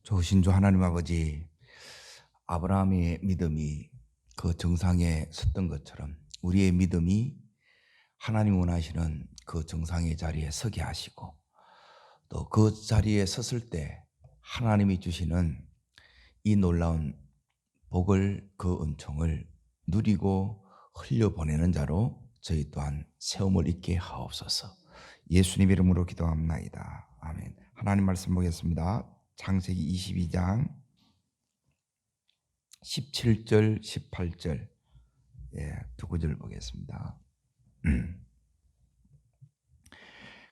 좋으신 주 하나님 아버지, 아브라함의 믿음이 그 정상에 섰던 것처럼 우리의 믿음이 하나님 원하시는 그 정상의 자리에 서게 하시고, 또 그 자리에 섰을 때 하나님이 주시는 이 놀라운 복을, 그 은총을 누리고 흘려보내는 자로 저희 또한 세움을 잊게 하옵소서. 예수님 이름으로 기도합나이다. 아멘. 하나님 말씀 보겠습니다. 창세기 22장 17절 18절 두 구절 보겠습니다.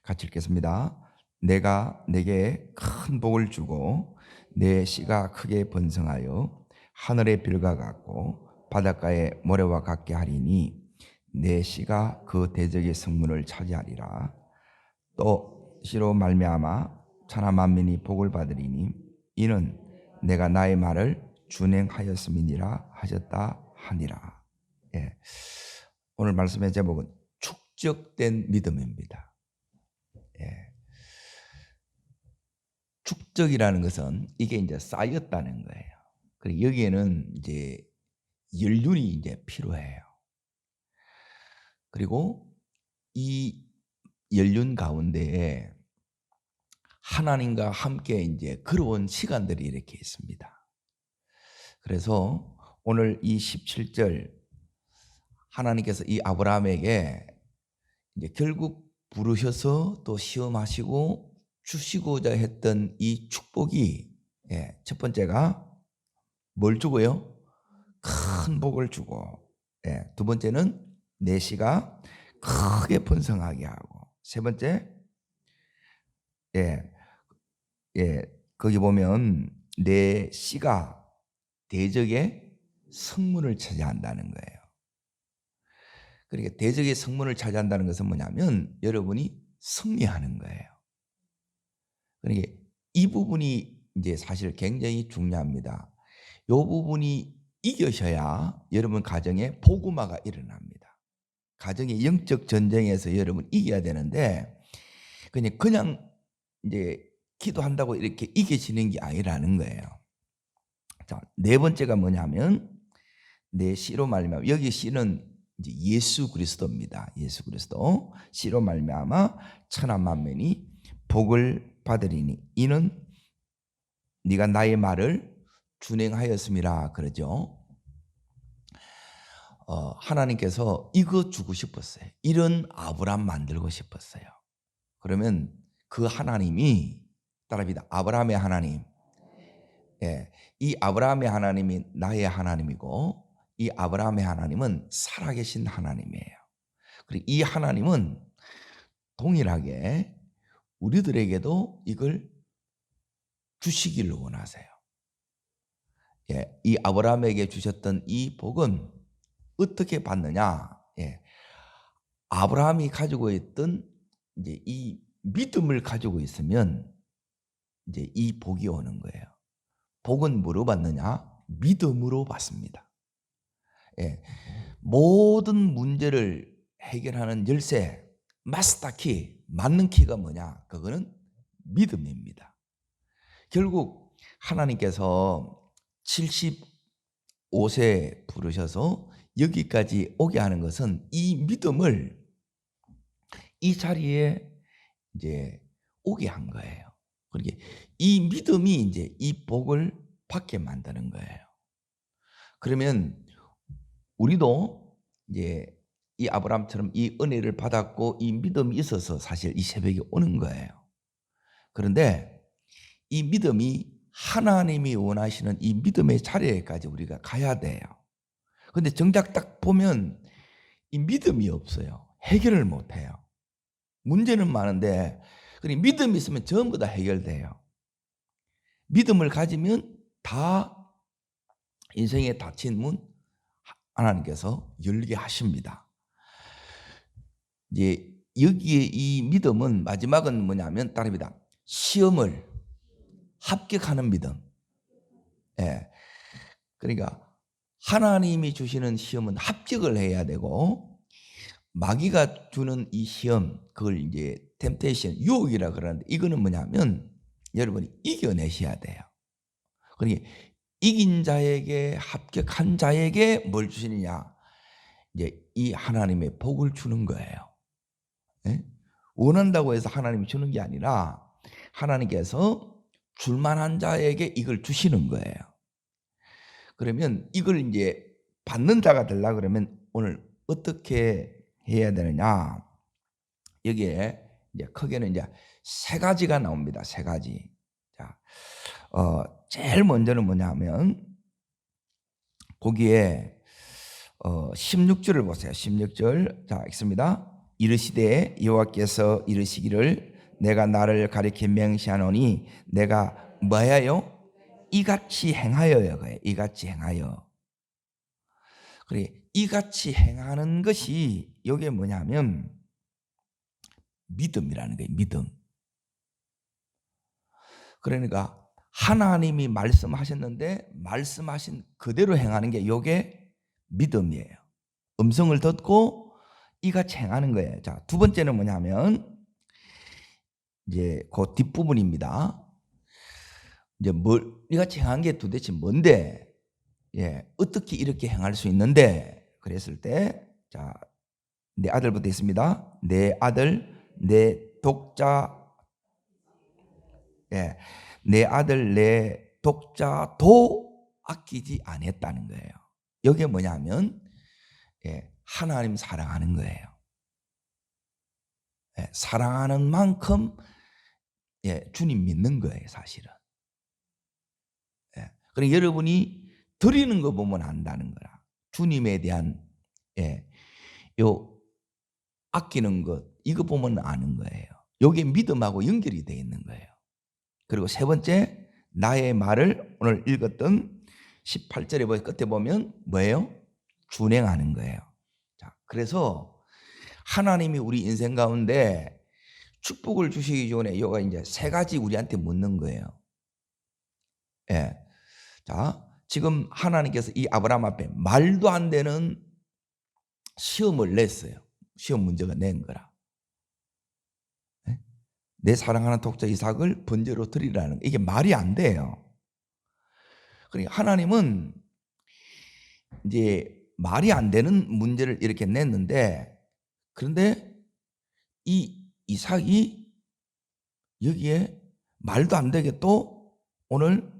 같이 읽겠습니다. 내가 내게 큰 복을 주고 내 씨가 크게 번성하여 하늘의 별과 같고 바닷가의 모래와 같게 하리니 내 씨가 그 대적의 성문을 차지하리라. 또 씨로 말미암아 천하 만민이 복을 받으리니 이는 내가 나의 말을 준행하였음이니라 하셨다 하니라. 오늘 말씀의 제목은 축적된 믿음입니다. 축적이라는 것은 이게 이제 쌓였다는 거예요. 그리고 여기에는 이제 연륜이 이제 필요해요. 그리고 이 연륜 가운데에 하나님과 함께 이제 걸어온 시간들이 이렇게 있습니다. 그래서 오늘 이 17절 하나님께서 이 아브라함에게 이제 결국 부르셔서 또 시험하시고 주시고자 했던 이 축복이, 첫 번째가 뭘 주고요? 큰 복을 주고, 두 번째는 내 씨가 크게 번성하게 하고, 세 번째, 거기 보면 내 씨가 대적의 성문을 차지한다는 거예요. 그러니까 대적의 성문을 차지한다는 것은 뭐냐면 여러분이 승리하는 거예요. 그러니까 이 부분이 이제 사실 굉장히 중요합니다. 이 부분이 이겨셔야 여러분 가정에 복음화가 일어납니다. 가정의 영적 전쟁에서 여러분 이겨야 되는데 그냥 이제 기도한다고 이렇게 이겨지는 게 아니라는 거예요. 자, 네 번째가 뭐냐면 내 씨로 말미암아, 여기 씨는 이제 예수 그리스도입니다. 예수 그리스도. 씨로 말미암아 천하 만민이 복을 받으리니 이는 네가 나의 말을 준행하였음이라 그러죠. 하나님께서 이거 주고 싶었어요. 이런 아브라함 만들고 싶었어요. 그러면 그 하나님이 따라합니다. 아브라함의 하나님. 이 아브라함의 하나님이 나의 하나님이고 이 아브라함의 하나님은 살아계신 하나님이에요. 그리고 이 하나님은 동일하게 우리들에게도 이걸 주시기를 원하세요. 이 아브라함에게 주셨던 이 복은 어떻게 받느냐? 아브라함이 가지고 있던 이제 이 믿음을 가지고 있으면 이제 이 복이 오는 거예요. 복은 뭐로 받느냐? 믿음으로 받습니다. 모든 문제를 해결하는 열쇠, 마스터 키, 맞는 키가 뭐냐? 그거는 믿음입니다. 결국 하나님께서 75세 부르셔서 여기까지 오게 하는 것은 이 믿음을 이 자리에 이제 오게 한 거예요. 그러니까 이 믿음이 이제 이 복을 받게 만드는 거예요. 그러면 우리도 이제 이 아브라함처럼 이 은혜를 받았고 이 믿음이 있어서 사실 이 새벽에 오는 거예요. 그런데 이 믿음이 하나님이 원하시는 이 믿음의 자리에까지 우리가 가야 돼요. 그런데 정작 딱 보면 이 믿음이 없어요. 해결을 못 해요. 문제는 많은데 믿음이 있으면 전부 다 해결돼요. 믿음을 가지면 다 인생에 닫힌 문 하나님께서 열게 하십니다. 이제 여기에 이 믿음은 마지막은 뭐냐면 따릅니다. 시험을 합격하는 믿음. 그러니까 하나님이 주시는 시험은 합격을 해야 되고 마귀가 주는 이 시험, 그걸 이제 템테이션, 유혹이라 그러는데 이거는 뭐냐면 여러분이 이겨내셔야 돼요. 그러니 이긴 자에게, 합격한 자에게 뭘 주시느냐? 이제 이 하나님의 복을 주는 거예요. 예? 원한다고 해서 하나님이 주는 게 아니라 하나님께서 줄 만한 자에게 이걸 주시는 거예요. 그러면 이걸 이제 받는 자가 되려고 그러면 오늘 어떻게 해야 되느냐? 여기에 이제 크게는 이제 세 가지가 나옵니다. 세 가지. 자, 제일 먼저는 뭐냐면 거기에 16절을 보세요. 16절. 자, 읽습니다. 이르시되 여호와께서 이르시기를 내가 나를 가리켜 맹세하노니 내가 뭐하여? 이같이 행하여요. 이같이 행하여. 그래, 이같이 행하는 것이 이게 뭐냐면 믿음이라는 거예요. 믿음. 그러니까 하나님이 말씀하셨는데 말씀하신 그대로 행하는 게 이게 믿음이에요. 음성을 듣고 이같이 행하는 거예요. 자, 두 번째는 뭐냐면 이제 그 뒷부분입니다. 이제 이같이 행한 게 도대체 뭔데? 예, 어떻게 이렇게 행할 수 있는데? 그랬을 때, 자, 내 아들부터 있습니다. 내 아들, 내 독자, 예, 내 아들, 내 독자도 아끼지 않았다는 거예요. 이게 뭐냐면, 예, 하나님 사랑하는 거예요. 예, 사랑하는 만큼, 예, 주님 믿는 거예요, 사실은. 예, 그러니까 여러분이 드리는 거 보면 안다는 거라. 주님에 대한, 예, 요 아끼는 것, 이거 보면 아는 거예요. 요게 믿음하고 연결이 되어 있는 거예요. 그리고 세 번째, 나의 말을 오늘 읽었던 18절에 끝에 보면 뭐예요? 준행하는 거예요. 자, 그래서 하나님이 우리 인생 가운데 축복을 주시기 전에 요가 이제 세 가지 우리한테 묻는 거예요. 예. 자, 지금 하나님께서 이 아브라함 앞에 말도 안 되는 시험을 냈어요. 시험 문제가 낸 거라. 예? 내 사랑하는 독자 이삭을 번제로 드리라는, 이게 말이 안 돼요. 그러니까 하나님은 이제 말이 안 되는 문제를 이렇게 냈는데, 그런데 이 이삭이 여기에 말도 안 되게 또 오늘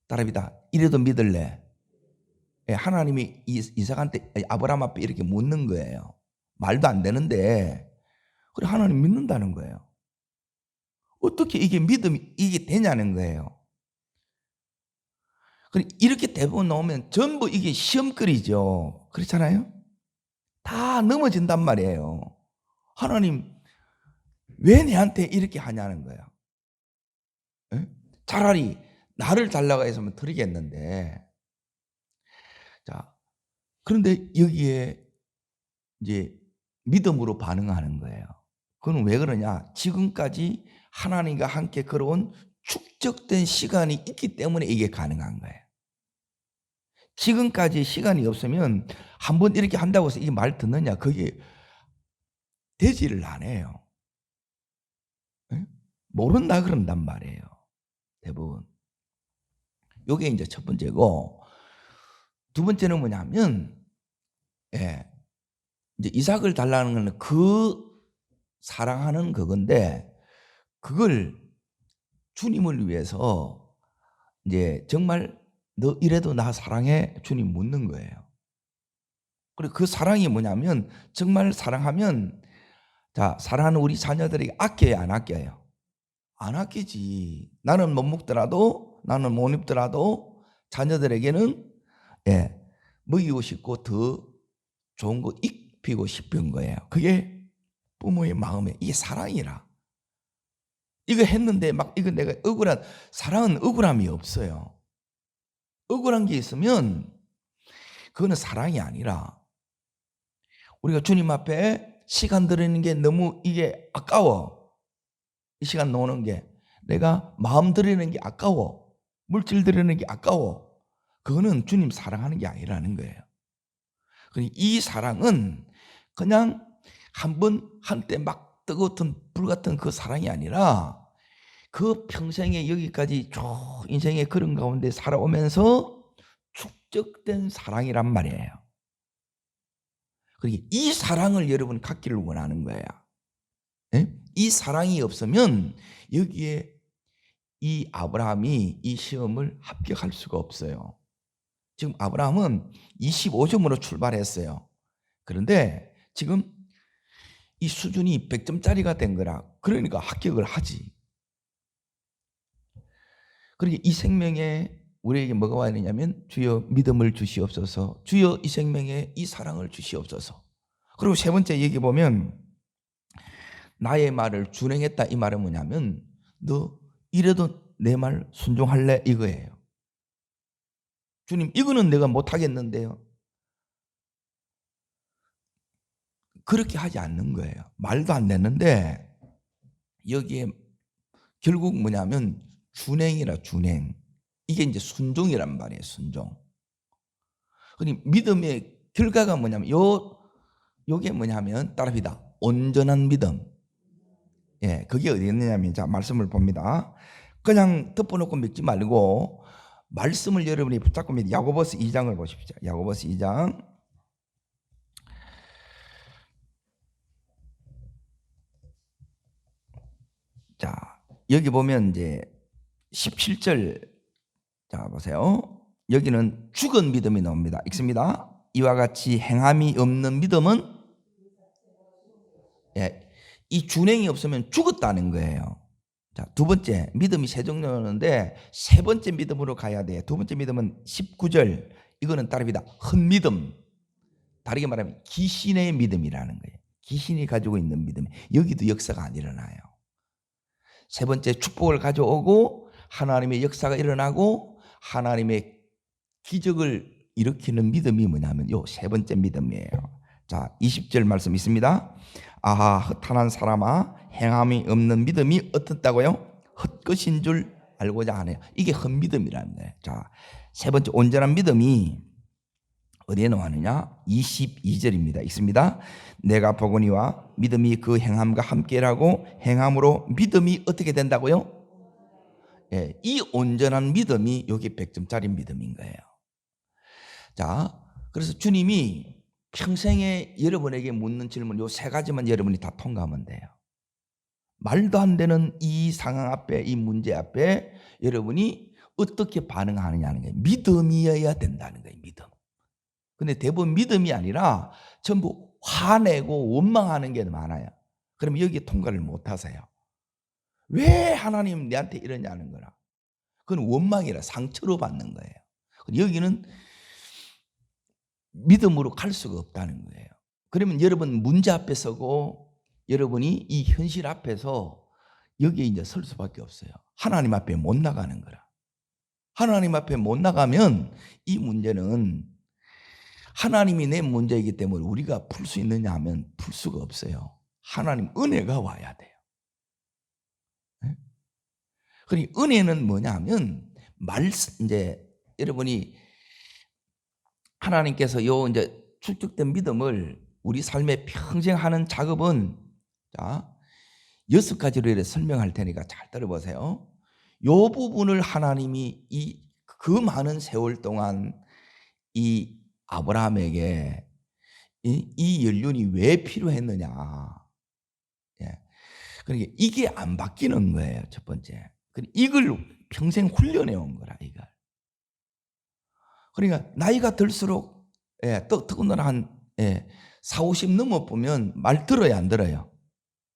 따라합니다. 이래도 믿을래? 예, 하나님이 이삭한테, 아브라함 앞에 이렇게 묻는 거예요. 말도 안 되는데, 그래, 하나님 믿는다는 거예요. 어떻게 이게 믿음이 이게 되냐는 거예요. 이렇게 대부분 나오면 전부 이게 시험거리죠. 그렇잖아요? 다 넘어진단 말이에요. 하나님, 왜 내한테 이렇게 하냐는 거예요. 예? 차라리 나를 달라고 했으면 드리겠는데. 자, 그런데 여기에 이제 믿음으로 반응하는 거예요. 그건 왜 그러냐? 지금까지 하나님과 함께 걸어온 축적된 시간이 있기 때문에 이게 가능한 거예요. 지금까지 시간이 없으면 한번 이렇게 한다고 해서 이게 말 듣느냐? 그게 되지를 않아요. 네? 모른다 그런단 말이에요. 대부분. 이게 이제 첫 번째고, 두 번째는 뭐냐면, 예, 이제 이삭을 달라는 건 그 사랑하는 그건데, 그걸 주님을 위해서 이제 정말 너 이래도 나 사랑해? 주님 묻는 거예요. 그리고 그 사랑이 뭐냐면 정말 사랑하면, 자, 사랑하는 우리 자녀들에게 아껴요, 안 아껴요? 안 아끼지. 나는 못 먹더라도, 나는 못 입더라도 자녀들에게는, 예, 먹이고 싶고 더 좋은 거 입히고 싶은 거예요. 그게 부모의 마음에, 이게 사랑이라. 이거 했는데 막 이거 내가 억울한, 사랑은 억울함이 없어요. 억울한 게 있으면 그거는 사랑이 아니라 우리가 주님 앞에 시간 들이는 게 너무 이게 아까워. 이 시간 노는 게, 내가 마음 들이는 게 아까워. 물질 들이는 게 아까워. 그거는 주님 사랑하는 게 아니라는 거예요. 이 사랑은 그냥 한번 한때 막 뜨거웠던 불 같은 그 사랑이 아니라 그 평생에 여기까지 쭉 인생의 그런 가운데 살아오면서 축적된 사랑이란 말이에요. 그러니까 이 사랑을 여러분 갖기를 원하는 거야. 예? 이 사랑이 없으면 여기에 이 아브라함이 이 시험을 합격할 수가 없어요. 지금 아브라함은 25점으로 출발했어요. 그런데 지금 이 수준이 100점짜리가 된 거라. 그러니까 합격을 하지. 그러니까 이 생명에 우리에게 뭐가 와야 되냐면 주여 믿음을 주시옵소서. 주여 이 생명에 이 사랑을 주시옵소서. 그리고 세 번째 얘기 보면 나의 말을 준행했다 이 말은 뭐냐면 너 이래도 내 말 순종할래 이거예요. 주님 이거는 내가 못하겠는데요. 그렇게 하지 않는 거예요. 말도 안 되는데 여기에 결국 뭐냐면 준행이라 준행. 이게 이제 순종이란 말이에요. 순종. 그러니 믿음의 결과가 뭐냐면 요게 뭐냐면 따라합니다. 온전한 믿음. 예, 그게 어디 있느냐면 자 말씀을 봅니다. 그냥 덮어놓고 믿지 말고 말씀을 여러분이 붙잡고 믿. 야고보서 2장을 보십시오. 야고보서 2장. 자 여기 보면 이제 17절 자 보세요. 여기는 죽은 믿음이 나옵니다. 읽습니다. 이와 같이 행함이 없는 믿음은 예, 이 준행이 없으면 죽었다는 거예요. 자, 두 번째 믿음이 세 종류였는데 세 번째 믿음으로 가야 돼요. 두 번째 믿음은 19절 이거는 따릅니다. 헛믿음. 다르게 말하면 귀신의 믿음이라는 거예요. 귀신이 가지고 있는 믿음. 여기도 역사가 안 일어나요. 세 번째 축복을 가져오고 하나님의 역사가 일어나고 하나님의 기적을 일으키는 믿음이 뭐냐면 요 세 번째 믿음이에요. 자 20절 말씀 있습니다. 아하 헛한한 사람아 행함이 없는 믿음이 어떻다고요? 헛것인 줄 알고자 하네요. 이게 헛믿음이라는 거예요. 자 세 번째 온전한 믿음이 어디에 나왔느냐? 22절입니다. 있습니다. 내가 보거니와 믿음이 그 행함과 함께라고 행함으로 믿음이 어떻게 된다고요? 예, 이 온전한 믿음이 여기 100점짜리 믿음인 거예요. 자, 그래서 주님이 평생에 여러분에게 묻는 질문 요 세 가지만 여러분이 다 통과하면 돼요. 말도 안 되는 이 상황 앞에 이 문제 앞에 여러분이 어떻게 반응하느냐는 거예요. 믿음이어야 된다는 거예요. 믿음. 근데 대부분 믿음이 아니라 전부 화내고 원망하는 게 많아요. 그럼 여기에 통과를 못 하세요. 왜 하나님 내한테 이러냐는 거라. 그건 원망이라 상처로 받는 거예요. 여기는 믿음으로 갈 수가 없다는 거예요. 그러면 여러분 문제 앞에 서고 여러분이 이 현실 앞에서 여기에 이제 설 수밖에 없어요. 하나님 앞에 못 나가는 거라. 하나님 앞에 못 나가면 이 문제는 하나님이 낸 문제이기 때문에 우리가 풀 수 있느냐 하면 풀 수가 없어요. 하나님 은혜가 와야 돼요. 그러니까 은혜는 뭐냐 하면 이제 여러분이 하나님께서 요 이제 축적된 믿음을 우리 삶에 평생 하는 작업은 자 6가지로 이렇게 설명할 테니까 잘 들어보세요. 요 부분을 하나님이 그 많은 세월 동안 이 아브라함에게 이 연륜이 왜 필요했느냐. 예. 그러니까 이게 안 바뀌는 거예요. 첫 번째. 이걸 평생 훈련해 온 거라 이걸. 그러니까 나이가 들수록 더군다나 한 4, 50 넘어 보면 말 들어요 안 들어요?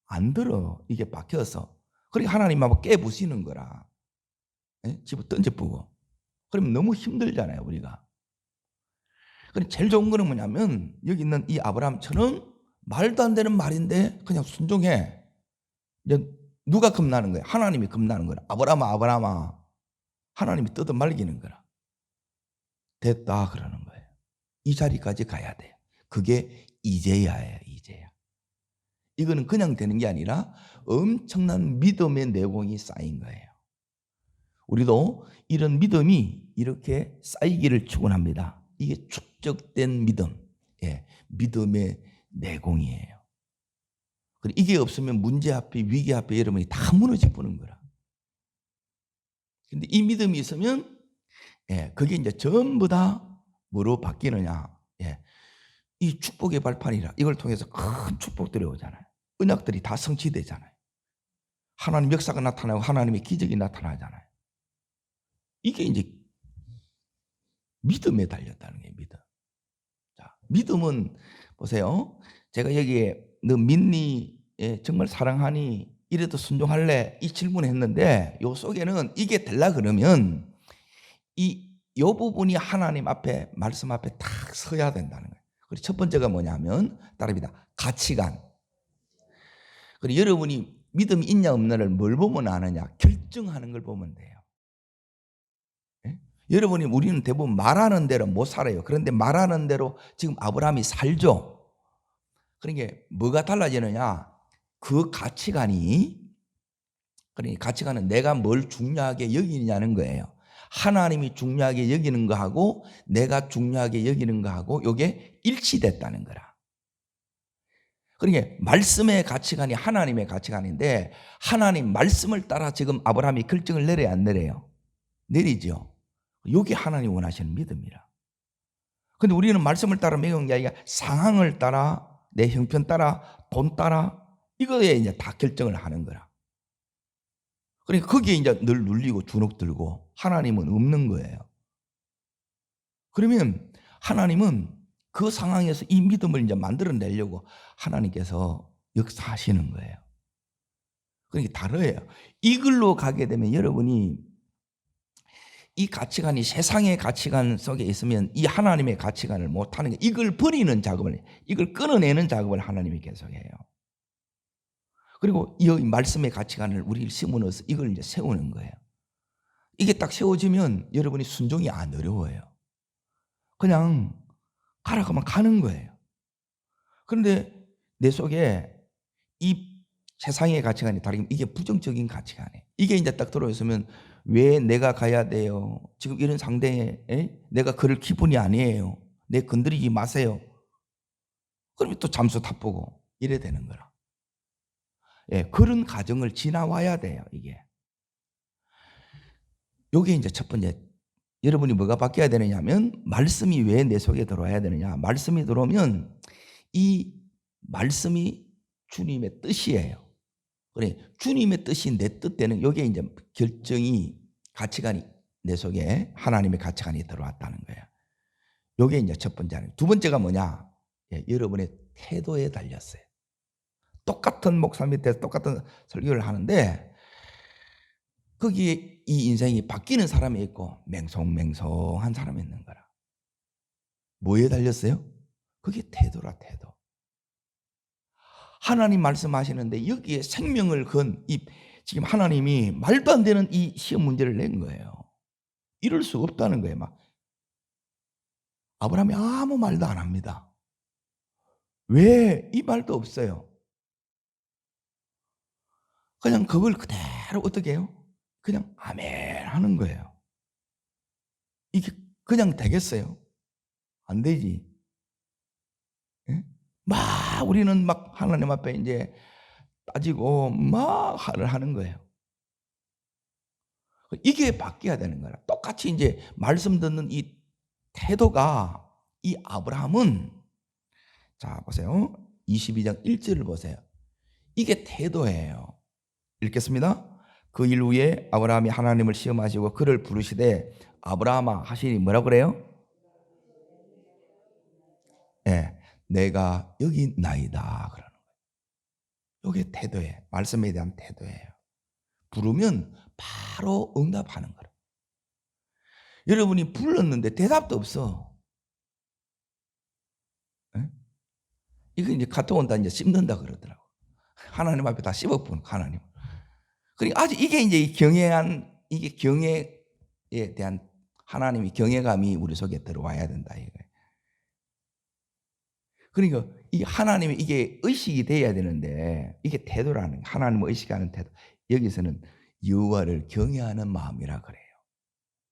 안 들어. 이게 박혀서. 그러니까 하나님 한번 깨부시는 거라. 집어 던져보고. 그러면 너무 힘들잖아요 우리가. 제일 좋은 거는 뭐냐면 여기 있는 이 아브라함처럼 말도 안 되는 말인데 그냥 순종해. 이제 누가 겁나는 거야? 하나님이 겁나는 거야. 아브라함아 아브라함아. 하나님이 뜯어 말리는 거라. 됐다 그러는 거예요. 이 자리까지 가야 돼요. 그게 이제야예요. 이제야. 이거는 그냥 되는 게 아니라 엄청난 믿음의 내공이 쌓인 거예요. 우리도 이런 믿음이 이렇게 쌓이기를 축원합니다. 이게 축적된 믿음, 믿음의 내공이에요. 이게 없으면 문제 앞에 위기 앞에 여러분이 다 무너져 보는 거라. 근데 이 믿음이 있으면 그게 이제 전부 다 뭐로 바뀌느냐? 이 축복의 발판이라 이걸 통해서 큰 축복들이 오잖아요. 언약들이 다 성취되잖아요. 하나님 역사가 나타나고 하나님의 기적이 나타나잖아요. 이게 이제 믿음에 달렸다는 게 믿음. 자, 믿음은 보세요. 제가 여기에 너 믿니? 정말 사랑하니? 이래도 순종할래? 이 질문했는데 요 속에는 이게 되려 그러면 요 부분이 하나님 앞에 말씀 앞에 딱 서야 된다는 거예요. 그리고 첫 번째가 뭐냐면 따릅니다. 가치관. 그리고 여러분이 믿음이 있냐 없냐를 뭘 보면 아느냐? 결정하는 걸 보면 돼요. 여러분이 우리는 대부분 말하는 대로 못 살아요. 그런데 말하는 대로 지금 아브라함이 살죠. 그러니까 뭐가 달라지느냐? 그 가치관이, 그러니까 가치관은 내가 뭘 중요하게 여기느냐는 거예요. 하나님이 중요하게 여기는 거하고 내가 중요하게 여기는 거하고 이게 일치됐다는 거라. 그러니까 말씀의 가치관이 하나님의 가치관인데 하나님 말씀을 따라 지금 아브라함이 결정을 내려야 안 내려요? 내리죠. 이게 하나님 원하시는 믿음이라. 근데 우리는 말씀을 따라 매운 게 아니라 상황을 따라, 내 형편 따라, 돈 따라 이거에 이제 다 결정을 하는 거라. 그러니까 거기에 이제 늘 눌리고 주눅 들고 하나님은 없는 거예요. 그러면 하나님은 그 상황에서 이 믿음을 이제 만들어내려고 하나님께서 역사하시는 거예요. 그러니까 다르요. 이걸로 가게 되면 여러분이 이 가치관이 세상의 가치관 속에 있으면 이 하나님의 가치관을 못하는 게 이걸 버리는 작업을, 이걸 끊어내는 작업을 하나님이 계속해요. 그리고 이 말씀의 가치관을 우리를 심어넣어서 이걸 이제 세우는 거예요. 이게 딱 세워지면 여러분이 순종이 안 어려워요. 그냥 가라고 하면 가는 거예요. 그런데 내 속에 이 세상의 가치관이 다르면 이게 부정적인 가치관이에요. 이게 이제 딱 들어있으면 왜 내가 가야 돼요? 지금 이런 상대에 내가 그럴 기분이 아니에요. 내 건드리지 마세요. 그러면 또 잠수 타보고 이래 되는 거라. 그런 과정을 지나와야 돼요. 이게 이제 첫 번째. 여러분이 뭐가 바뀌어야 되느냐면 말씀이 왜 내 속에 들어와야 되느냐. 말씀이 들어오면 이 말씀이 주님의 뜻이에요. 그래, 주님의 뜻이 내 뜻되는 여기에 이제 결정이, 가치관이 내 속에 하나님의 가치관이 들어왔다는 거예요. 이게 이제 첫 번째. 두 번째가 뭐냐? 여러분의 태도에 달렸어요. 똑같은 목사 밑에서 똑같은 설교를 하는데 거기에 이 인생이 바뀌는 사람이 있고 맹송맹송한 사람이 있는 거라. 뭐에 달렸어요? 그게 태도라, 태도. 하나님 말씀하시는데 여기에 생명을 건 지금 하나님이 말도 안 되는 이 시험 문제를 낸 거예요. 이럴 수 없다는 거예요. 막 아브라함이 아무 말도 안 합니다. 왜? 이 말도 없어요. 그냥 그걸 그대로 어떻게 해요? 그냥 아멘 하는 거예요. 이게 그냥 되겠어요? 안 되지. 막 우리는 막 하나님 앞에 이제 따지고 막 하는 거예요. 이게 바뀌어야 되는 거라. 똑같이 이제 말씀 듣는 이 태도가 이 아브라함은, 자 보세요. 22장 1절을 보세요. 이게 태도예요. 읽겠습니다. 그 일 후에 아브라함이 하나님을 시험하시고 그를 부르시되 아브라함아 하시니 뭐라고 그래요? 내가 여기 나이다 그러는 거예요. 이게 태도예요. 말씀에 대한 태도예요. 부르면 바로 응답하는 거예요. 여러분이 불렀는데 대답도 없어. 이거 이제 카톡 온다 이제 씹는다 그러더라고. 하나님 앞에 다 씹어보는 하나님. 그러니까 아주 이게 이제 이게 경애에 대한 하나님의 경외감이 우리 속에 들어와야 된다 이거예요. 그러니까 이 하나님이 이게 의식이 돼야 되는데 이게 태도라는, 하나님을 의식하는 태도. 여기서는 여호와를 경외하는 마음이라 그래요.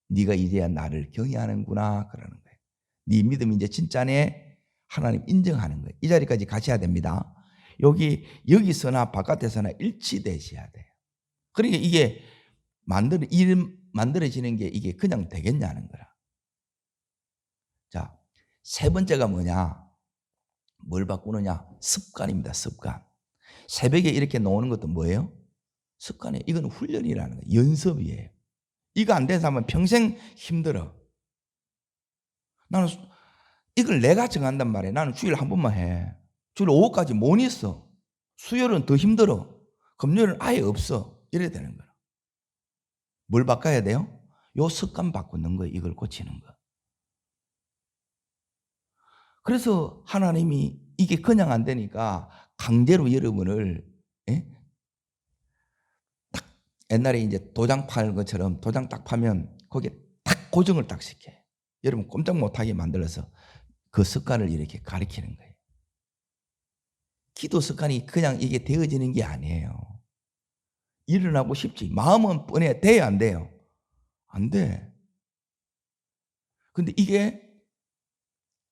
네가 이제야 나를 경외하는구나 그러는 거예요. 네 믿음이 이제 진짜네. 하나님 인정하는 거예요. 이 자리까지 가셔야 됩니다. 여기서나 바깥에서나 일치되셔야 돼요. 그러니까 이게 만드는 만들어지는 게 이게 그냥 되겠냐는 거라. 자, 세 번째가 뭐냐? 뭘 바꾸느냐? 습관입니다. 습관. 새벽에 이렇게 노는 것도 뭐예요? 습관이에요. 이건 훈련이라는 거예요. 연습이에요. 이거 안 된 사람은 평생 힘들어. 나는 이걸 내가 정한단 말이에요. 나는 주일 한 번만 해. 주일 오후까지 못 있어. 수요일은 더 힘들어. 금요일은 아예 없어. 이래야 되는 거야. 뭘 바꿔야 돼요? 요 습관 바꾸는 거, 이걸 고치는 거. 그래서 하나님이 이게 그냥 안 되니까 강제로 여러분을, 예? 딱 옛날에 이제 도장 파는 것처럼 도장 딱 파면 거기에 딱 고정을 딱 시켜. 여러분 꼼짝 못하게 만들어서 그 습관을 이렇게 가리키는 거예요. 기도 습관이 그냥 이게 되어지는 게 아니에요. 일어나고 싶지. 마음은 뻔해. 돼야 안 돼요? 안 돼. 근데 이게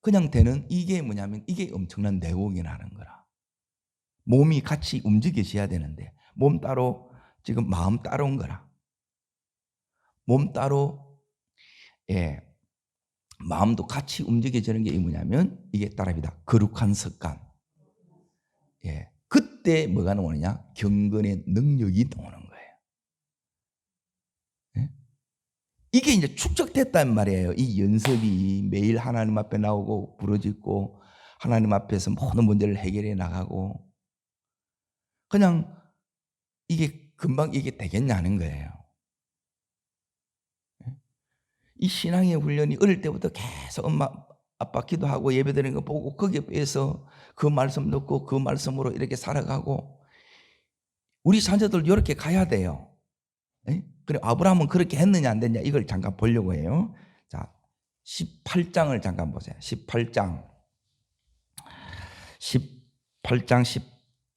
그냥 되는 이게 뭐냐면 이게 엄청난 내공이라는 거라. 몸이 같이 움직여져야 되는데 몸 따로 지금 마음 따로인 거라. 몸 따로 마음도 같이 움직여지는 게 뭐냐면 이게 따라합니다. 거룩한 습관. 그때 뭐가 나오느냐? 경건의 능력이 나오는 거예요. 이게 이제 축적됐단 말이에요. 이 연습이 매일 하나님 앞에 나오고 부르짖고 하나님 앞에서 모든 문제를 해결해 나가고 그냥 이게 금방 이게 되겠냐는 거예요. 이 신앙의 훈련이 어릴 때부터 계속 엄마 아빠 기도하고 예배드리는 거 보고 거기에 빼서 그 말씀 듣고 그 말씀으로 이렇게 살아가고 우리 자녀들 이렇게 가야 돼요. 그래 아브라함은 그렇게 했느냐 안 됐냐 이걸 잠깐 보려고 해요. 자, 18장을 잠깐 보세요. 18장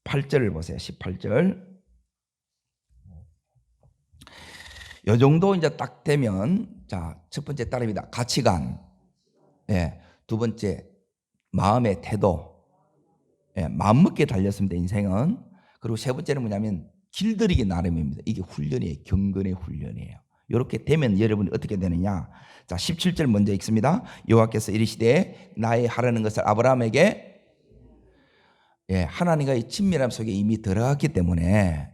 18절을 보세요. 18절. 요 정도 이제 딱 되면 자, 첫 번째 따릅니다. 가치관. 두 번째 마음의 태도. 마음먹기에 달렸습니다. 인생은. 그리고 세 번째는 뭐냐면 길들이기 나름입니다. 이게 훈련이에요. 경건의 훈련이에요. 이렇게 되면 여러분이 어떻게 되느냐? 자, 17절 먼저 읽습니다. 여호와께서 이르시되 나의 하라는 것을 아브라함에게 하나님과의 친밀함 속에 이미 들어갔기 때문에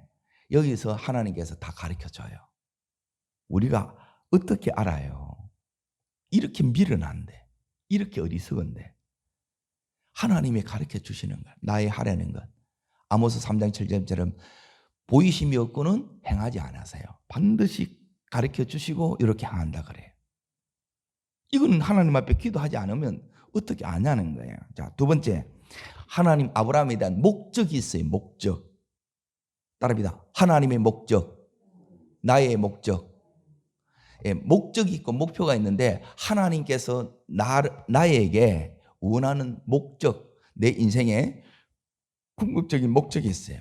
여기서 하나님께서 다 가르쳐줘요. 우리가 어떻게 알아요? 이렇게 미련한데, 이렇게 어리석은데 하나님이 가르쳐 주시는 것, 나의 하라는 것. 아모스 3장 7절처럼 보이심이 없고는 행하지 않으세요. 반드시 가르쳐 주시고 이렇게 행한다 그래요. 이건 하나님 앞에 기도하지 않으면 어떻게 아냐는 거예요. 자, 두 번째, 하나님 아브라함에 대한 목적이 있어요. 목적. 따라합니다. 하나님의 목적, 나의 목적. 목적이 있고 목표가 있는데 하나님께서 나에게 원하는 목적, 내 인생에 궁극적인 목적이 있어요.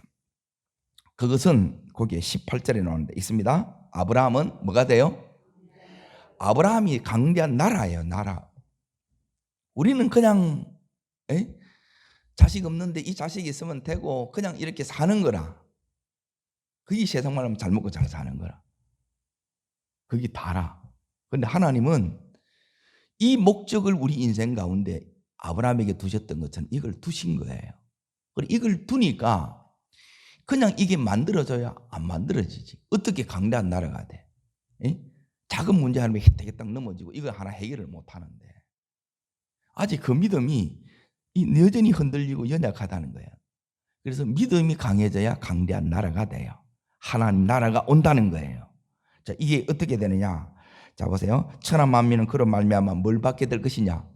그것은 거기에 18절에 나오는데 있습니다. 아브라함은 뭐가 돼요? 아브라함이 강대한 나라예요. 나라. 우리는 그냥 자식 없는데 이 자식이 있으면 되고 그냥 이렇게 사는 거라. 그게 세상 말하면 잘 먹고 잘 사는 거라. 그게 다라. 그런데 하나님은 이 목적을 우리 인생 가운데 아브라함에게 두셨던 것처럼 이걸 두신 거예요. 그리고 이걸 두니까 그냥 이게 만들어져야 안 만들어지지. 어떻게 강대한 나라가 돼? 작은 문제 하나면 혜택이 넘어지고 이거 하나 해결을 못 하는데 아직 그 믿음이 여전히 흔들리고 연약하다는 거예요. 그래서 믿음이 강해져야 강대한 나라가 돼요. 하나님 나라가 온다는 거예요. 자, 이게 어떻게 되느냐? 자, 보세요. 천하 만민은 그런 말미암아 뭘 받게 될 것이냐?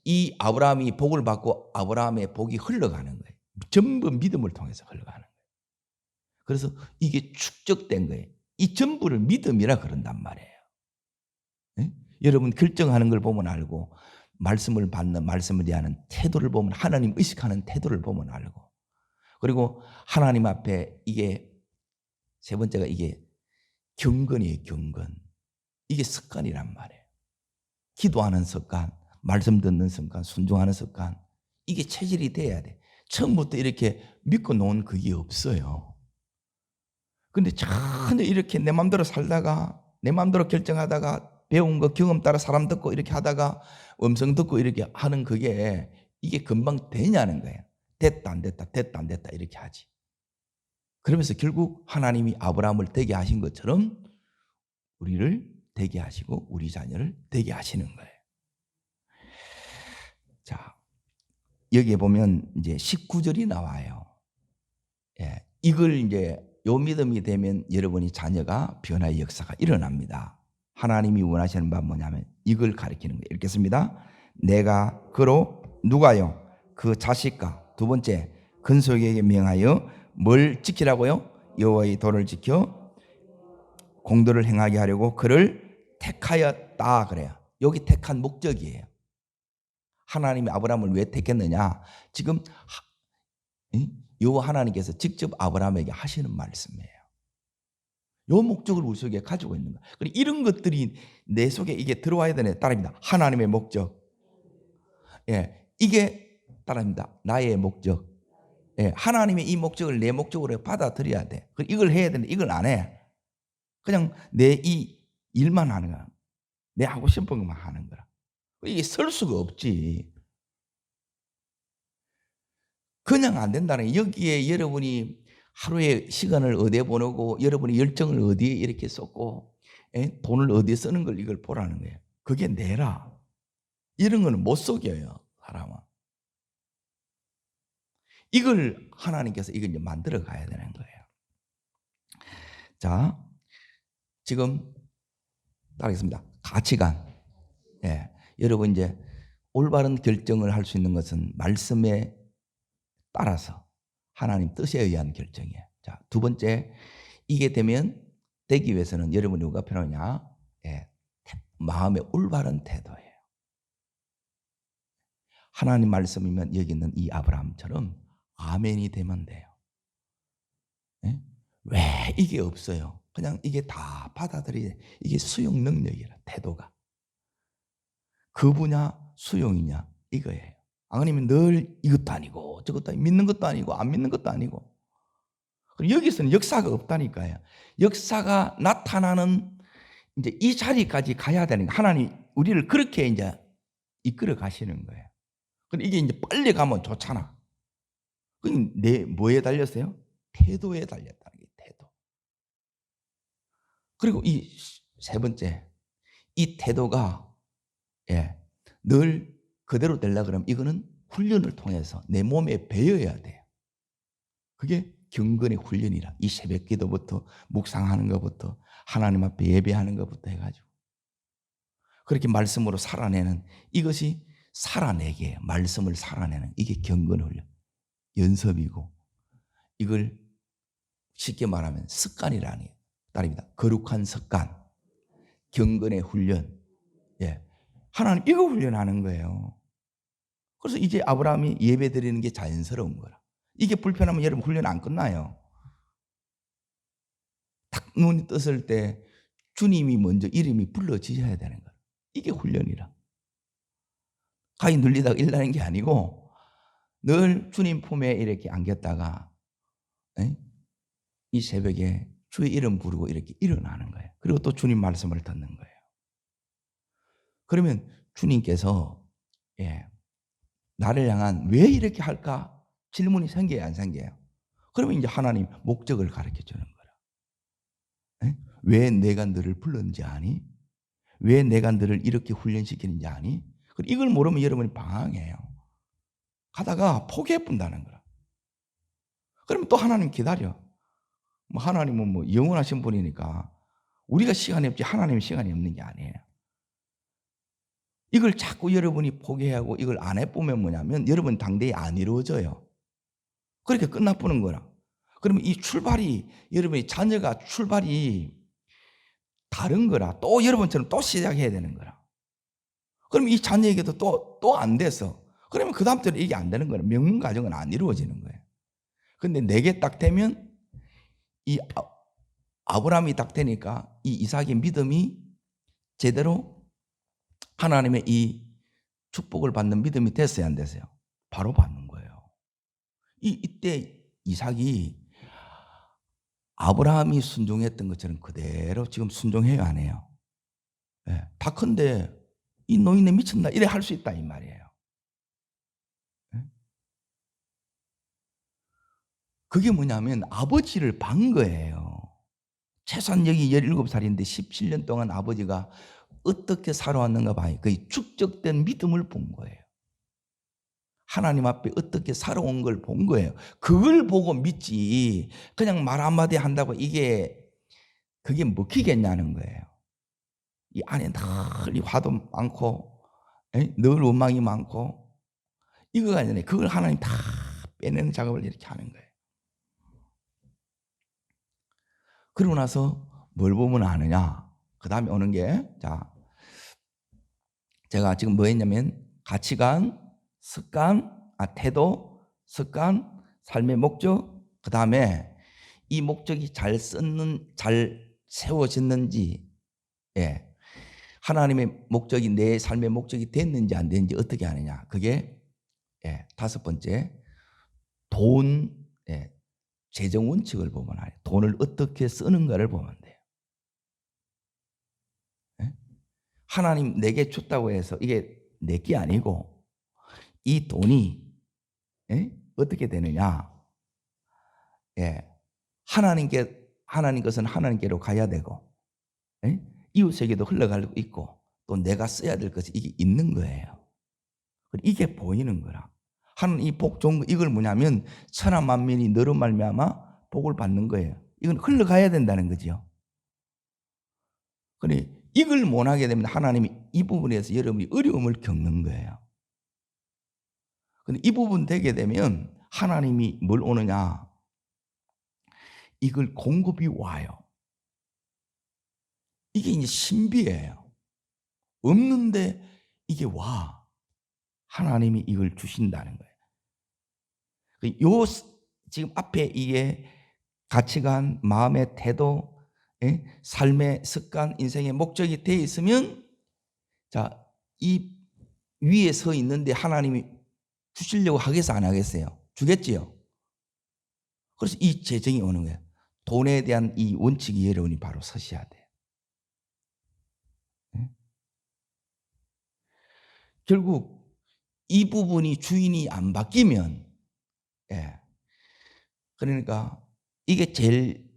이 아브라함이 복을 받고 아브라함의 복이 흘러가는 거예요. 전부 믿음을 통해서 흘러가는 거예요. 그래서 이게 축적된 거예요. 이 전부를 믿음이라 그런단 말이에요. 여러분 결정하는 걸 보면 알고 말씀을 받는 말씀을 대하는 태도를 보면 하나님 의식하는 태도를 보면 알고 그리고 하나님 앞에 이게 세 번째가 이게 경건이에요. 경건. 이게 습관이란 말이에요. 기도하는 습관, 말씀 듣는 습관, 순종하는 습관 이게 체질이 돼야 돼. 처음부터 이렇게 믿고 놓은 그게 없어요. 근데 전혀 이렇게 내 마음대로 살다가 내 마음대로 결정하다가 배운 거 경험 따라 사람 듣고 이렇게 하다가 음성 듣고 이렇게 하는 그게 이게 금방 되냐는 거예요. 됐다 안 됐다 됐다 안 됐다 이렇게 하지. 그러면서 결국 하나님이 아브라함을 되게 하신 것처럼 우리를 되게 하시고 우리 자녀를 되게 하시는 거예요. 자, 여기에 보면 이제 19절이 나와요. 예, 이걸 이제 요 믿음이 되면 여러분이 자녀가 변화의 역사가 일어납니다. 하나님이 원하시는 바는 뭐냐면 이걸 가리키는 거예요. 읽겠습니다. 내가 그로 누가요? 그 자식과 두 번째 근속에게 명하여 뭘 지키라고요? 여호와의 도를 지켜 공도를 행하게 하려고 그를 택하였다 그래요. 여기 택한 목적이에요. 하나님이 아브라함을 왜 택했느냐? 지금 여호와 하나님께서 직접 아브라함에게 하시는 말씀이에요. 요 목적을 우리 속에 가지고 있는 거예요. 그리고 이런 것들이 내 속에 이게 들어와야 되는 따라합니다. 하나님의 목적. 예, 이게 따라합니다. 나의 목적. 예, 하나님의 이 목적을 내 목적으로 받아들여야 돼. 이걸 해야 되는데 이걸 안 해. 그냥 내 이 일만 하는 거야. 내 하고 싶은 것만 하는 거라. 이게 설 수가 없지. 그냥 안 된다는 거예요. 여기에 여러분이 하루에 시간을 어디에 보내고 여러분의 열정을 어디에 이렇게 쏟고 돈을 어디에 쓰는 걸 이걸 보라는 거예요. 그게 내라. 이런 거는 못 속여요, 사람은. 이걸 하나님께서 이걸 이제 만들어 가야 되는 거예요. 자, 지금 따르겠습니다. 가치관. 예, 여러분 이제 올바른 결정을 할 수 있는 것은 말씀에 따라서 하나님 뜻에 의한 결정이에요. 자, 두 번째, 이게 되기 위해서는 여러분이 누가 필요하냐? 예, 마음의 올바른 태도예요. 하나님 말씀이면 여기 있는 이 아브라함처럼 아멘이 되면 돼요. 예? 왜 이게 없어요? 그냥 이게 다 받아들이게 이게 수용 능력이라 태도가. 그 분야 수용이냐 이거예요. 아니면 늘 이것도 아니고 저것도 아니고 믿는 것도 아니고 안 믿는 것도 아니고. 여기서는 역사가 없다니까요. 역사가 나타나는 이제 이 자리까지 가야 되는 거예요. 하나님 우리를 그렇게 이제 이끌어 가시는 거예요. 근데 이게 이제 빨리 가면 좋잖아. 그럼 내 뭐에 달렸어요? 태도에 달렸다는 게 태도. 그리고 이 세 번째, 이 태도가 늘 그대로 되려고 그러면 이거는 훈련을 통해서 내 몸에 배어야 돼요. 그게 경건의 훈련이라. 이 새벽 기도부터 묵상하는 것부터 하나님 앞에 예배하는 것부터 해가지고 그렇게 말씀으로 살아내는 이것이 살아내게 말씀을 살아내는 이게 경건의 훈련 연습이고 이걸 쉽게 말하면 습관이라는 딸입니다. 거룩한 습관, 경건의 훈련. 예, 하나님 이거 훈련하는 거예요. 그래서 이제 아브라함이 예배 드리는 게 자연스러운 거라. 이게 불편하면 여러분 훈련 안 끝나요. 딱 눈이 떴을 때 주님이 먼저 이름이 불러지셔야 되는 거야. 이게 훈련이라. 가히 눌리다가 일나는 게 아니고 늘 주님 품에 이렇게 안겼다가 이 새벽에 주의 이름 부르고 이렇게 일어나는 거예요. 그리고 또 주님 말씀을 듣는 거예요. 그러면 주님께서 나를 향한 왜 이렇게 할까? 질문이 생겨요, 안 생겨요? 그러면 이제 하나님 목적을 가르쳐 주는 거라. 왜 내가 너를 불렀는지 아니? 왜 내가 너를 이렇게 훈련시키는지 아니? 이걸 모르면 여러분이 방황해요. 가다가 포기해 본다는 거라. 그러면 또 하나님 기다려. 하나님은 영원하신 분이니까 우리가 시간이 없지 하나님 시간이 없는 게 아니에요. 이걸 자꾸 여러분이 포기하고 이걸 안 해보면 뭐냐면 여러분 당대에 안 이루어져요. 그렇게 끝나보는 거라. 그러면 이 출발이 여러분의 자녀가 출발이 다른 거라. 또 여러분처럼 또 시작해야 되는 거라. 그럼 이 자녀에게도 또 안 돼서 그러면 그 다음부터는 이게 안 되는 거예요. 명문 가정은 안 이루어지는 거예요. 근데 내게 딱 되면 이 아브라함이 딱 되니까 이 이삭의 믿음이 제대로 하나님의 이 축복을 받는 믿음이 됐어요, 안 됐어요? 바로 받는 거예요. 이때 이삭이 아브라함이 순종했던 것처럼 그대로 지금 순종해요, 안 해요? 예. 다큰데 이 노인네 미쳤나 이래 할 수 있다 이 말이에요. 예? 그게 뭐냐면 아버지를 반 거예요. 최소한 여기 17살인데 17년 동안 아버지가 어떻게 살아왔는가 봐요. 그 축적된 믿음을 본 거예요. 하나님 앞에 어떻게 살아온 걸 본 거예요. 그걸 보고 믿지 그냥 말 한마디 한다고 그게 먹히겠냐는 거예요. 이 안에 늘 이 화도 많고 늘 원망이 많고 이거가 아니라 그걸 하나님 다 빼내는 작업을 이렇게 하는 거예요. 그러고 나서 뭘 보면 아느냐? 그 다음에 오는 게, 자, 제가 지금 뭐 했냐면, 가치관, 습관, 태도, 습관, 삶의 목적, 그 다음에 이 목적이 잘 세워졌는지, 예. 하나님의 목적이 내 삶의 목적이 됐는지 안 됐는지 어떻게 아느냐. 그게, 예. 5번째, 돈, 예. 재정 원칙을 보면 알아요. 돈을 어떻게 쓰는가를 보면 돼요. 예? 하나님 내게 줬다고 해서 이게 내 게 아니고 이 돈이 어떻게 되느냐. 예. 하나님 것은 하나님께로 가야 되고 이웃에게도 흘러가고 있고 또 내가 써야 될 것이 이게 있는 거예요. 이게 보이는 거라. 하나님 이 복 좋은 거 이걸 뭐냐면 천하 만민이 너로 말미암아 복을 받는 거예요. 이건 흘러가야 된다는 거죠. 그러니 이걸 못하게 되면 하나님이 이 부분에서 여러분이 어려움을 겪는 거예요. 근데 이 부분 되게 되면 하나님이 뭘 오느냐? 이걸 공급이 와요. 이게 이제 신비예요. 없는데 이게 와. 하나님이 이걸 주신다는 거예요. 요 지금 앞에 이게 가치관, 마음의 태도, 삶의 습관, 인생의 목적이 되어 있으면 자, 이 위에 서 있는데 하나님이 주시려고 하겠어 안 하겠어요? 주겠지요. 그래서 이 재정이 오는 거예요. 돈에 대한 이 원칙이 여러분이 바로 서셔야 돼요. 결국 이 부분이 주인이 안 바뀌면 그러니까 이게 제일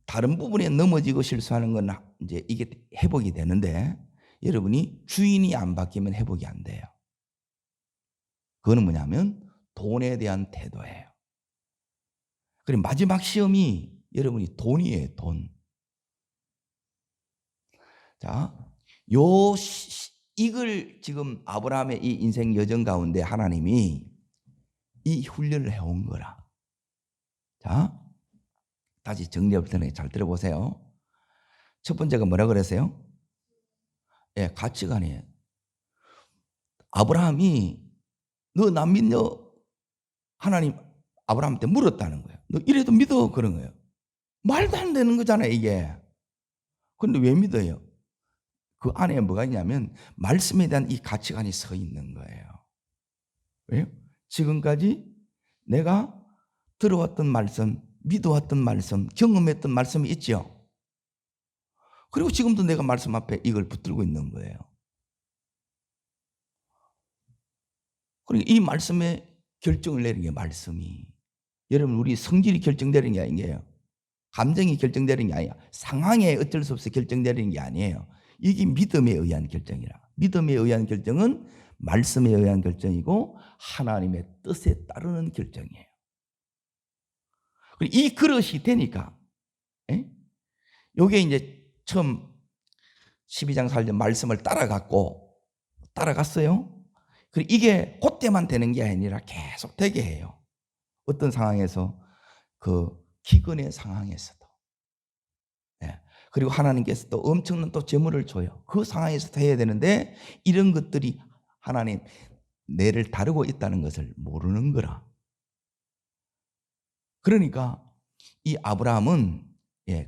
다른 부분에 넘어지고 실수하는 건 이제 이게 회복이 되는데 여러분이 주인이 안 바뀌면 회복이 안 돼요. 그거는 뭐냐면 돈에 대한 태도예요. 그리고 마지막 시험이 여러분이 돈이에요, 돈. 자, 이걸 지금 아브라함의 이 인생 여정 가운데 하나님이 이 훈련을 해온 거라. 자, 다시 정리할 텐데 잘 들어보세요. 첫 번째가 뭐라 그랬어요? 예, 가치관이에요. 아브라함이 너 나 믿냐? 하나님 아브라함한테 물었다는 거예요. 너 이래도 믿어? 그런 거예요. 말도 안 되는 거잖아요, 이게. 그런데 왜 믿어요? 그 안에 뭐가 있냐면 말씀에 대한 이 가치관이 서 있는 거예요. 왜요? 지금까지 내가 들어왔던 말씀, 믿어왔던 말씀, 경험했던 말씀이 있죠. 그리고 지금도 내가 말씀 앞에 이걸 붙들고 있는 거예요. 그러니까 이 말씀에 결정을 내리는 게 말씀이. 여러분 우리 성질이 결정되는 게 아니에요. 감정이 결정되는 게 아니야. 상황에 어쩔 수 없이 결정되는 게 아니에요. 이게 믿음에 의한 결정이라. 믿음에 의한 결정은 말씀에 의한 결정이고 하나님의 뜻에 따르는 결정이에요. 이 그릇이 되니까 요게 이제 처음 12장 4절 말씀을 따라갔어요. 그리고 이게 그때만 되는 게 아니라 계속 되게 해요. 어떤 상황에서 그 기근의 상황에서도 그리고 하나님께서 또 엄청난 또 재물을 줘요. 그 상황에서도 해야 되는데 이런 것들이 하나님 내를 다루고 있다는 것을 모르는 거라. 그러니까 이 아브라함은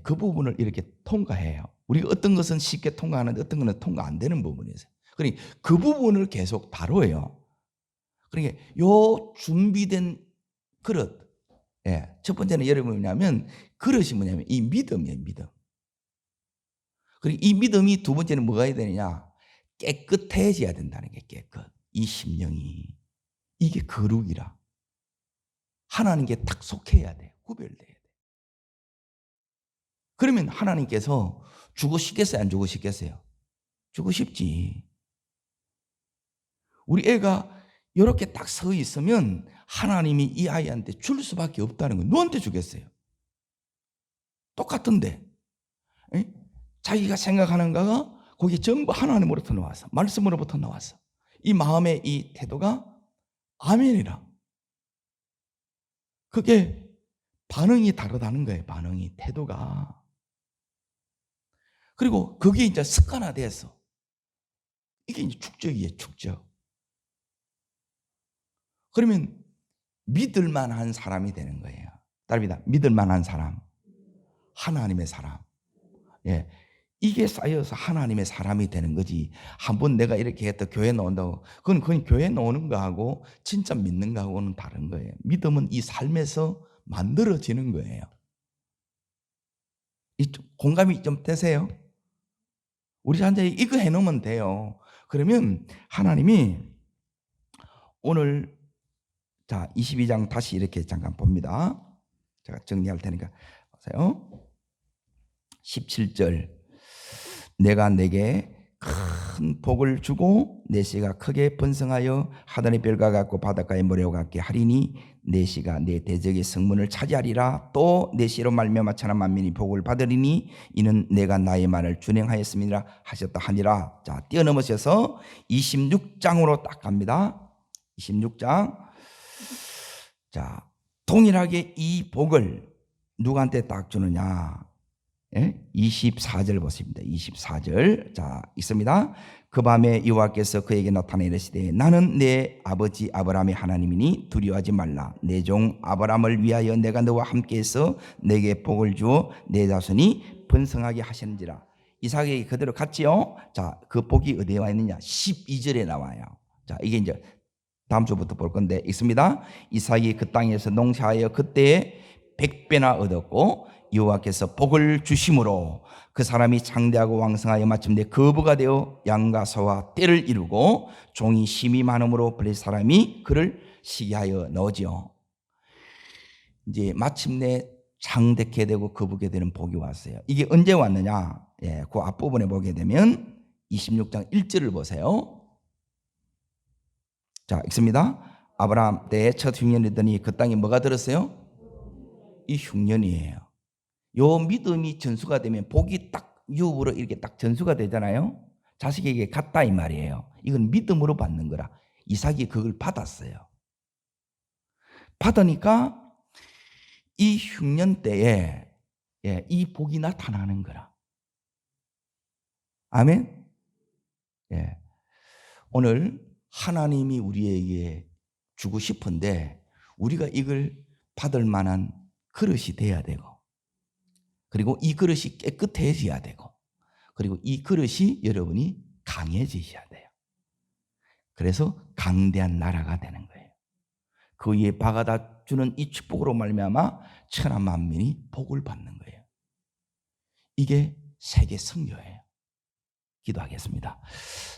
그 부분을 이렇게 통과해요. 우리가 어떤 것은 쉽게 통과하는데 어떤 것은 통과 안 되는 부분이 있어요. 그러니까 그 부분을 계속 다뤄요. 그러니까 요 준비된 그릇, 예, 첫 번째는 여러분이 뭐냐면 그릇이 뭐냐면 이 믿음이에요. 믿음. 그리고 이 믿음이 두 번째는 뭐가 해야 되느냐, 깨끗해져야 된다는 게 깨끗. 이 심령이 이게 거룩이라. 하나님께 딱 속해야 돼. 구별돼야 돼. 그러면 하나님께서 주고 싶겠어요? 안 주고 싶겠어요? 주고 싶지. 우리 애가 이렇게 딱 서 있으면 하나님이 이 아이한테 줄 수밖에 없다는 거예요. 너한테 주겠어요? 똑같은데. 에? 자기가 생각하는 거가 거기 전부 하나님으로부터 나왔어. 말씀으로부터 나왔어. 이 마음의 이 태도가 아멘이라. 그게 반응이 다르다는 거예요. 반응이, 태도가. 그리고 그게 이제 습관화돼서 이게 이제 축적이에요. 축적. 그러면 믿을 만한 사람이 되는 거예요. 따릅니다. 믿을 만한 사람. 하나님의 사람. 예. 이게 쌓여서 하나님의 사람이 되는 거지. 한번 내가 이렇게 했다 교회 나온다고, 그건 교회 나오는 거하고 진짜 믿는 거하고는 다른 거예요. 믿음은 이 삶에서 만들어지는 거예요. 공감이 좀 되세요? 우리 자녀 이거 해놓으면 돼요. 그러면 하나님이 오늘, 자, 22장 다시 이렇게 잠깐 봅니다. 제가 정리할 테니까 보세요. 17절. 내가 내게 큰 복을 주고 내 씨가 크게 번성하여 하늘의 별과 같고 바닷가의 모래와 같게 하리니 내 씨가 내 대적의 성문을 차지하리라. 또 내 씨로 말미암아 천하 만민이 복을 받으리니 이는 내가 나의 말을 준행하였음이라 하셨다 하니라. 자, 뛰어넘으셔서 26장으로 딱 갑니다. 26장. 자, 동일하게 이 복을 누구한테 딱 주느냐? 24절 보십니다. 24절. 자, 있습니다. 그 밤에 여호와께서 그에게 나타나 이르시되 나는 내 아버지 아브라함의 하나님이니 두려워하지 말라. 내 종 아브라함을 위하여 내가 너와 함께해서 내게 복을 주어 내 자손이 번성하게 하시는지라. 이삭에게 그대로 갔지요. 자, 그 복이 어디에 와 있느냐? 12절에 나와요. 자, 이게 이제 다음 주부터 볼 건데 있습니다. 이삭이 그 땅에서 농사하여 그때에 100배나 얻었고 여호와께서 복을 주심으로 그 사람이 장대하고 왕성하여 마침내 거부가 되어 양과 소와 떼를 이루고 종이 심이 많음으로 블레셋 사람이 그를 시기하여 넣으지요. 이제 마침내 장대케 되고 거부게 되는 복이 왔어요. 이게 언제 왔느냐? 예, 그 앞부분에 보게 되면 26장 1절을 보세요. 자, 읽습니다. 아브라함 때에 첫 흉년이더니 그 땅에 뭐가 들었어요? 이 흉년이에요. 요 믿음이 전수가 되면 복이 딱 유업으로 이렇게 딱 전수가 되잖아요. 자식에게 갔다 이 말이에요. 이건 믿음으로 받는 거라. 이삭이 그걸 받았어요. 받으니까 이 흉년 때에 이 복이 나타나는 거라. 아멘. 예. 오늘 하나님이 우리에게 주고 싶은데 우리가 이걸 받을 만한 그릇이 돼야 되고, 그리고 이 그릇이 깨끗해져야 되고, 그리고 이 그릇이 여러분이 강해지셔야 돼요. 그래서 강대한 나라가 되는 거예요. 그 위에 박아다 주는 이 축복으로 말미암아 천하 만민이 복을 받는 거예요. 이게 세계 선교예요. 기도하겠습니다.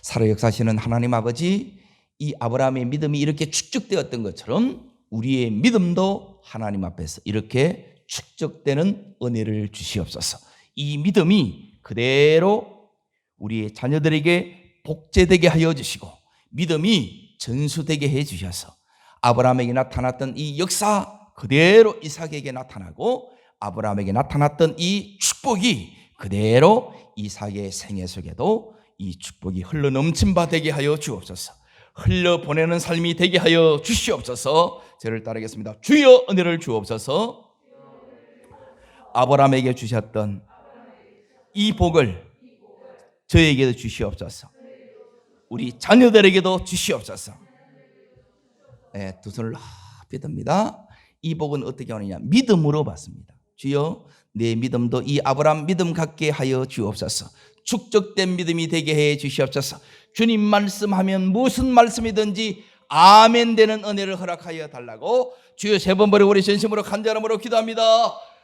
살아 역사하시는 하나님 아버지, 이 아브라함의 믿음이 이렇게 축적되었던 것처럼 우리의 믿음도 하나님 앞에서 이렇게 축적되는 은혜를 주시옵소서. 이 믿음이 그대로 우리의 자녀들에게 복제되게 하여 주시고 믿음이 전수되게 해 주셔서 아브라함에게 나타났던 이 역사 그대로 이삭에게 나타나고 아브라함에게 나타났던 이 축복이 그대로 이삭의 생애 속에도 이 축복이 흘러넘친 바 되게 하여 주옵소서. 흘려보내는 삶이 되게 하여 주시옵소서. 저를 따르겠습니다. 주여 은혜를 주옵소서. 아브라함에게 주셨던 이 복을 저에게도 주시옵소서. 우리 자녀들에게도 주시옵소서. 네, 두 손을 높이 듭니다. 이 복은 어떻게 하느냐? 믿음으로 받습니다. 주여 내 믿음도 이 아브라함 믿음 같게 하여 주옵소서. 축적된 믿음이 되게 해 주시옵소서. 주님 말씀하면 무슨 말씀이든지 아멘 되는 은혜를 허락하여 달라고 주여 세 번 버리고 우리 전심으로 간절함으로 기도합니다.